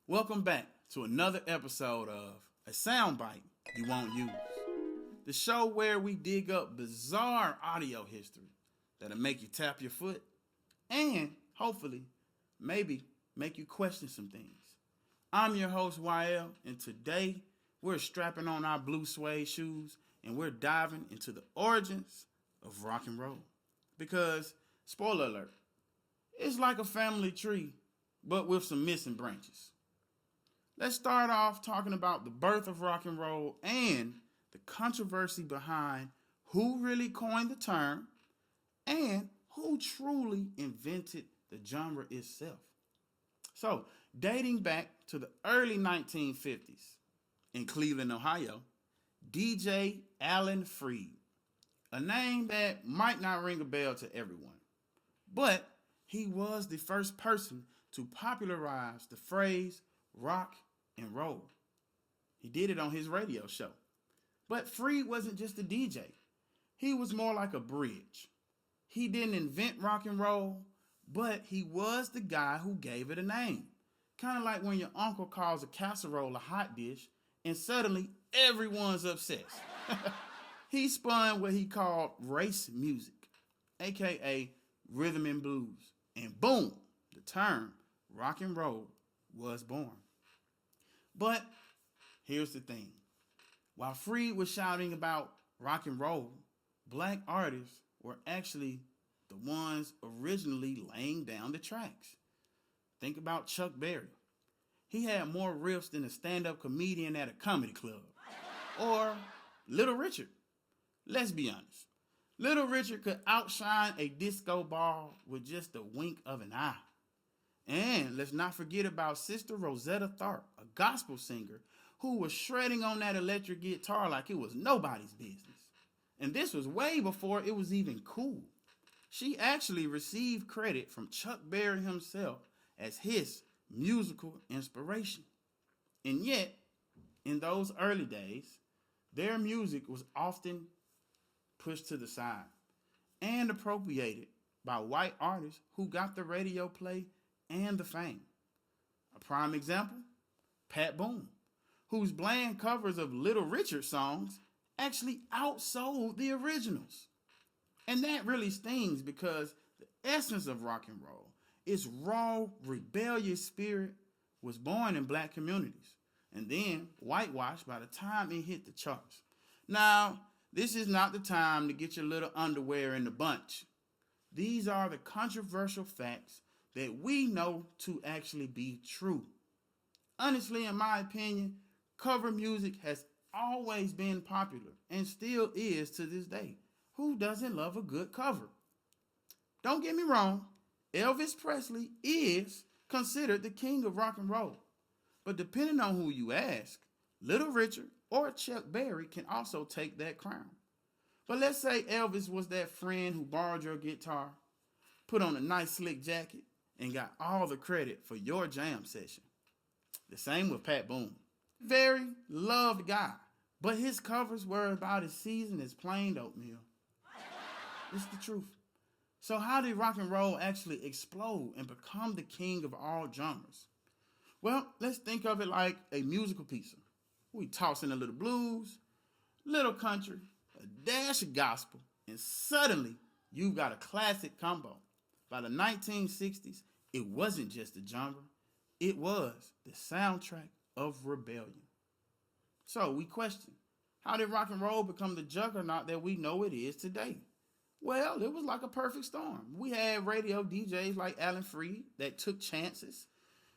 Welcome back to another episode of A Soundbite You Won't Use, the show where we dig up bizarre audio history that'll make you tap your foot and hopefully maybe make you question some things. I'm your host YL, and today we're strapping on our blue suede shoes and we're diving into the origins of rock and roll. Because, spoiler alert, it's like a family tree, but with some missing branches. Let's start off talking about the birth of rock and roll and the controversy behind who really coined the term and who truly invented the genre itself. So, dating back to the early 1950s in Cleveland, Ohio, DJ Alan Freed, a name that might not ring a bell to everyone, but he was the first person to popularize the phrase rock and roll. He did it on his radio show. But Freed wasn't just a DJ. He was more like a bridge. He didn't invent rock and roll, but he was the guy who gave it a name. Kind of like when your uncle calls a casserole a hot dish and suddenly everyone's obsessed. He spun what he called race music, aka rhythm and blues. And boom, the term rock and roll was born. But here's the thing. While Freed was shouting about rock and roll, black artists were actually the ones originally laying down the tracks. Think about Chuck Berry. He had more riffs than a stand-up comedian at a comedy club. Or Little Richard. Let's be honest. Little Richard could outshine a disco ball with just a wink of an eye. And let's not forget about Sister Rosetta Tharpe, a gospel singer who was shredding on that electric guitar like it was nobody's business. And this was way before it was even cool. She actually received credit from Chuck Berry himself as his musical inspiration. And yet, in those early days, their music was often pushed to the side and appropriated by white artists who got the radio play and the fame. A prime example, Pat Boone, whose bland covers of Little Richard songs actually outsold the originals. And that really stings because the essence of rock and roll, its raw, rebellious spirit, was born in black communities and then whitewashed by the time it hit the charts. Now, this is not the time to get your little underwear in the bunch. These are the controversial facts that we know to actually be true. Honestly, in my opinion, cover music has always been popular and still is to this day. Who doesn't love a good cover? Don't get me wrong, Elvis Presley is considered the king of rock and roll. But depending on who you ask, Little Richard or Chuck Berry can also take that crown. But let's say Elvis was that friend who borrowed your guitar, put on a nice slick jacket, and got all the credit for your jam session. The same with Pat Boone. Very loved guy, but his covers were about as seasoned as plain oatmeal. It's the truth. So how did rock and roll actually explode and become the king of all genres? Well, let's think of it like a musical pizza. We toss in a little blues, little country, a dash of gospel, and suddenly you've got a classic combo. By the 1960s, it wasn't just a genre, it was the soundtrack of rebellion. So we question, how did rock and roll become the juggernaut that we know it is today? Well, it was like a perfect storm. We had radio DJs like Alan Freed that took chances.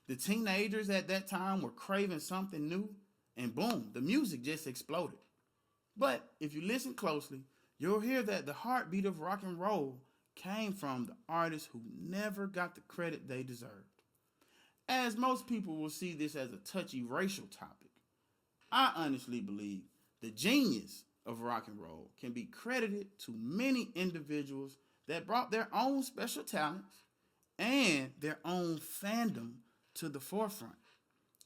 The teenagers at that time were craving something new, and boom, the music just exploded. But if you listen closely, you'll hear that the heartbeat of rock and roll came from the artists who never got the credit they deserved. As most people will see this as a touchy racial topic, I honestly believe the genius of rock and roll can be credited to many individuals that brought their own special talents and their own fandom to the forefront.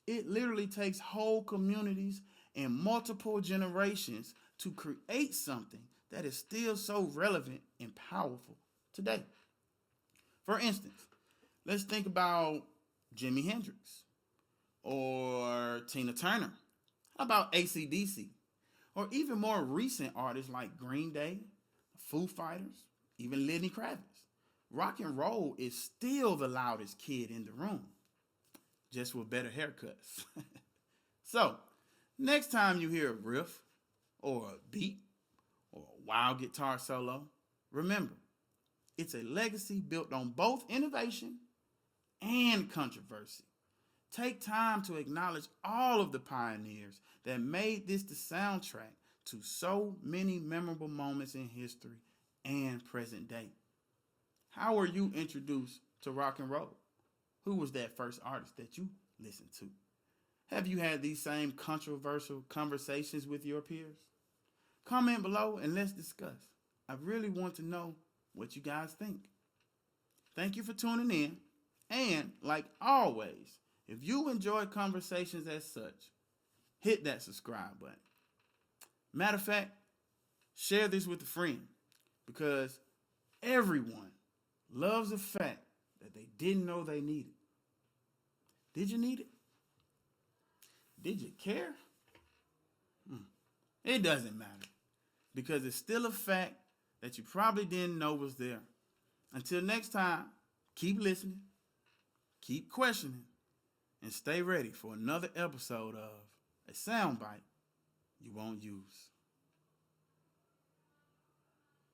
It literally takes whole communities and multiple generations to create something that is still so relevant and powerful today. For instance, let's think about Jimi Hendrix. or Tina Turner? How about AC/DC? Or even more recent artists like Green Day, Foo Fighters, even Lenny Kravitz. Rock and roll is still the loudest kid in the room, just with better haircuts. So, next time you hear a riff, or a beat, or a wild guitar solo, remember, it's a legacy built on both innovation and controversy. Take time to acknowledge all of the pioneers that made this the soundtrack to so many memorable moments in history and present day. How were you introduced to rock and roll? Who was that first artist that you listened to? Have you had these same controversial conversations with your peers? Comment below and let's discuss. I really want to know what you guys think. Thank you for tuning in. And like always, if you enjoy conversations as such, hit that subscribe button. Matter of fact, share this with a friend because everyone loves the fact that they didn't know they needed. Did you need it? Did you care? It doesn't matter because it's still a fact that you probably didn't know was there. Until next time, keep listening, keep questioning, and stay ready for another episode of A Soundbite You Won't Use.